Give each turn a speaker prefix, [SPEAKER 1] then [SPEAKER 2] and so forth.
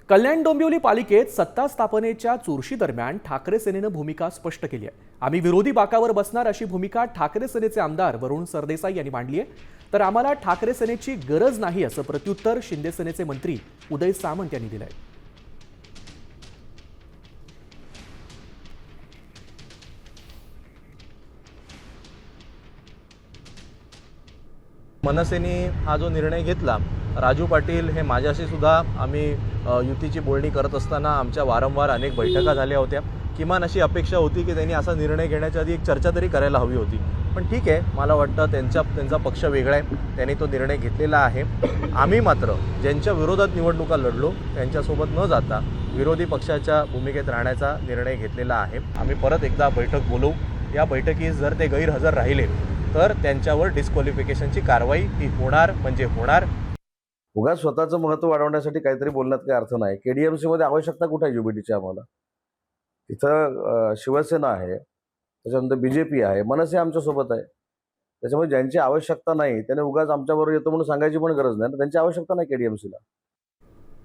[SPEAKER 1] कल्याण डोंबिवली पालिकेत सत्ता स्थापनेच्या चुरशी दरम्यान ठाकरे सेनेनं भूमिका स्पष्ट केली आहे. आम्ही विरोधी बाकावर बसणार अशी भूमिका ठाकरे सेनेचे आमदार वरुण सरदेसाई यांनी मांडली आहे. तर आम्हाला ठाकरे सेनेची गरज नाही असं प्रत्युत्तर शिंदे सेनेचे मंत्री उदय सामंत यांनी दिलंय.
[SPEAKER 2] मनसेने हा जो निर्णय घेतला, राजू पाटील हे माझ्याशी सुद्धा आम्ही युतीची बोलणी करत असताना आमच्या वारंवार अनेक बैठका झाल्या होत्या. किमान अशी अपेक्षा होती की त्यांनी असा निर्णय घेण्याच्या आधी एक चर्चा तरी करायला हवी होती. पण ठीक आहे, मला वाटतं त्यांचा पक्ष वेगळा आहे, त्यांनी तो निर्णय घेतलेला आहे. आम्ही मात्र ज्यांच्या विरोधात निवडणुका लढलो त्यांच्यासोबत न जाता विरोधी पक्षाच्या भूमिकेत राहण्याचा निर्णय घेतलेला आहे. आम्ही परत एकदा बैठक बोलवू. या बैठकीस जर ते गैरहजर राहिले तर त्यांच्यावर डिस्क्वालिफिकेशनची कारवाई ही होणार म्हणजे होणार.
[SPEAKER 3] उगाच स्वतःचं महत्त्व वाढवण्यासाठी काहीतरी बोलण्यात काही अर्थ नाही. केडीएमसीमध्ये आवश्यकता कुठे आहे युबीटीची? आम्हाला तिथं शिवसेना आहे, त्याच्यानंतर बीजेपी आहे, मनसे आमच्यासोबत आहे. त्याच्यामुळे ज्यांची आवश्यकता नाही त्याने उगाच आमच्याबरोबर येतो म्हणून सांगायची पण गरज नाही ना. त्यांची आवश्यकता नाही केडीएमसीला.